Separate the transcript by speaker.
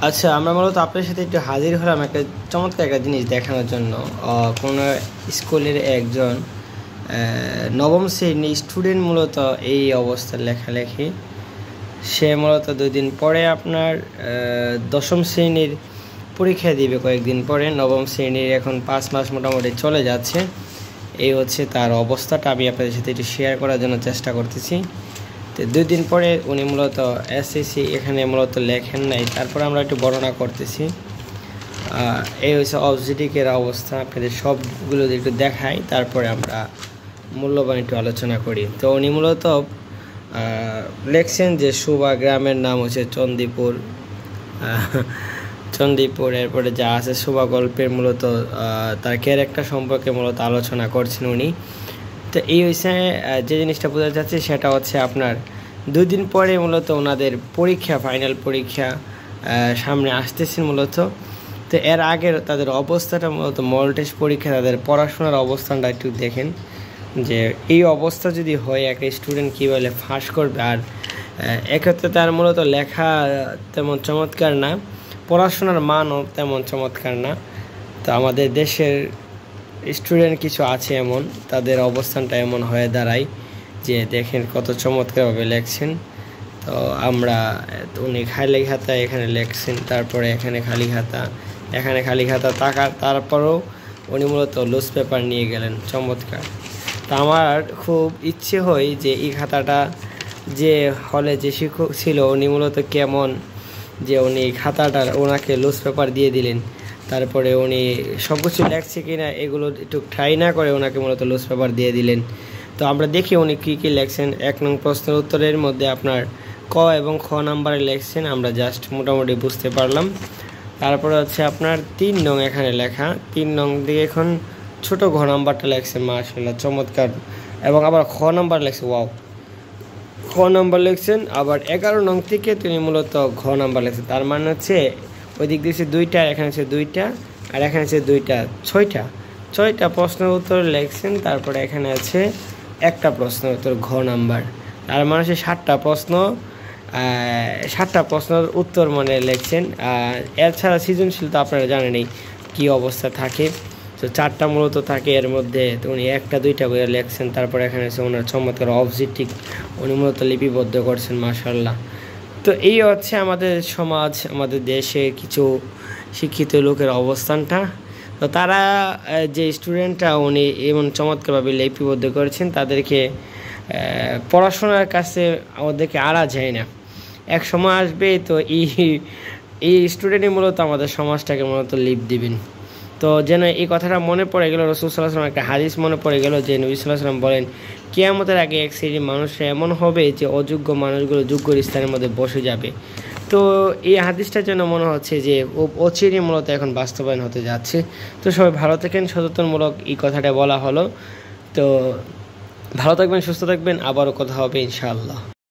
Speaker 1: আচ্ছা, আমরা মূলত আপনার সাথে একটু হাজির হলাম একটা চমৎকার একটা জিনিস দেখানোর জন্য। কোনো স্কুলের একজন নবম শ্রেণীর স্টুডেন্ট মূলত এই অবস্থার লেখালেখি। সে মূলত 2 দিন পরে আপনার দশম শ্রেণীর পরীক্ষা দিবে কয়েকদিন পরে। নবম শ্রেণীর এখন 5 মাস মোটামুটি চলে যাচ্ছে। এই হচ্ছে তার অবস্থাটা, আমি আপনাদের সাথে একটু শেয়ার করার জন্য চেষ্টা করতেছি। তো 2 দিন পরে উনি মূলত এসএসসি এখানে মূলত লেখেন নাই, তারপর আমরা একটু বর্ণনা করতেছি। এই হচ্ছে অবজেক্টিভের অবস্থা, আপনাদের সবগুলো একটু দেখাই, তারপরে আমরা মূল্যবান একটু আলোচনা করি। তো উনি মূলত লেখছেন যে সুবা গ্রামের নাম হচ্ছে চণ্ডীপুর। চণ্ডীপুর এরপরে যা আছে সুবা গল্পের মূলত তার ক্যারেক্টার সম্পর্কে মূলত আলোচনা করছেন উনি। তো এই হচ্ছে যে জিনিসটা বোঝা যাচ্ছে সেটা হচ্ছে আপনার 2 দিন পরে মূলত ওনাদের পরীক্ষা, ফাইনাল পরীক্ষা সামনে আসতেছেন মূলত। তো এর আগের তাদের অবস্থাটা মূলত মডেল টেস্ট পরীক্ষা, তাদের পড়াশোনার অবস্থানটা একটু দেখেন যে এই অবস্থা যদি হয় একটা স্টুডেন্ট কীভাবে ফাঁস করবে। আর এক্ষেত্রে তার মূলত লেখা তেমন চমৎকার না, পড়াশোনার মানও তেমন চমৎকার না। তো আমাদের দেশের স্টুডেন্ট কিছু আছে এমন, তাদের অবস্থানটা এমন হয়ে দাঁড়ায় যে দেখেন কত চমৎকারভাবে লেখছেন। তো আমরা উনি খালি খাতা এখানে লেখছেন, তারপরে এখানে খালি খাতা, এখানে খালি খাতা তারপরেও উনি মূলত লুজ পেপার নিয়ে গেলেন। চমৎকার। তা আমার খুব ইচ্ছে হয় যে এই খাতাটা যে হলে যে শিক্ষক ছিল উনি মূলত কেমন, যে উনি খাতাটা ওনাকে লুজ পেপার দিয়ে দিলেন, তারপরে উনি সব কিছু লেখছে কিনা এগুলো একটু ট্রাই না করে ওনাকে মূলত লুজ পেপার দিয়ে দিলেন। তো আমরা দেখি উনি কী কী লেখছেন। 1 নং প্রশ্নের উত্তরের মধ্যে আপনার ক এবং খ নাম্বারে লেখছেন, আমরা জাস্ট মোটামুটি বুঝতে পারলাম। তারপরে হচ্ছে আপনার 3 নং এখানে লেখা, 3 নং দিকে এখন ছোট ঘ নাম্বারটা লেখছেন, মাশাআল্লাহ চমৎকার। এবং আবার খ নাম্বার লেখছে, ওয়াও, খ নাম্বার লিখছেন। আবার 11 নং থেকে তিনি মূলত ঘ নাম্বার লিখছেন, তার মানে হচ্ছে ওই দিক দিয়েছে 2টা, এখানে হচ্ছে 2টা, আর এখানে হচ্ছে 2টা, 6টা প্রশ্নের উত্তর লিখছেন। তারপরে এখানে আছে 1টা প্রশ্নের উত্তর ঘ নাম্বার, তার মানে হচ্ছে 7টা প্রশ্নের উত্তর মানে লিখছেন। এছাড়া সৃজনশীল তো আপনারা জানেনই কী অবস্থা থাকে। তো 4টা মূলত থাকে এর মধ্যে, তো উনি 1টা 2টা করে লেখছেন। তারপরে এখানে আছে ওনার চমৎকার অবজেক্টিভ উনি মূলত লিপিবদ্ধ করছেন, মাশাআল্লাহ। তো এই হচ্ছে আমাদের সমাজ, আমাদের দেশে কিছু শিক্ষিত লোকের অবস্থানটা। তো তারা যে স্টুডেন্টরা উনি এমন চমৎকারভাবে লিপিবদ্ধ করেছেন, তাদেরকে পড়াশোনার কাছে আমাদেরকে আড়া যায় না। এক সময় আসবে তো এই স্টুডেন্টই মূলত আমাদের সমাজটাকে মূলত লিপ দিবেন। তো যেন এই কথাটা মনে পড়ে গেল, রাসূল সাল্লাল্লাহু আলাইহি ওয়াসাল্লাম একটা হাদিস মনে পড়ে গেল যে নবী সাল্লাল্লাহু আলাইহি ওয়াসাল্লাম বলেন, কিয়ামতের আগে এক শ্রেণীর মানুষরা এমন হবে যে অযোগ্য মানুষগুলো যোগ্য স্থানের মধ্যে বসে যাবে। তো এই হাদিসটার জন্য মনে হচ্ছে যে অচিরে মূলত এখন বাস্তবায়ন হতে যাচ্ছে। তো সবাই ভালো থাকেন, সচেতনমূলক এই কথাটা বলা হলো। তো ভালো থাকবেন, সুস্থ থাকবেন, আবারও কথা হবে ইনশাআল্লাহ।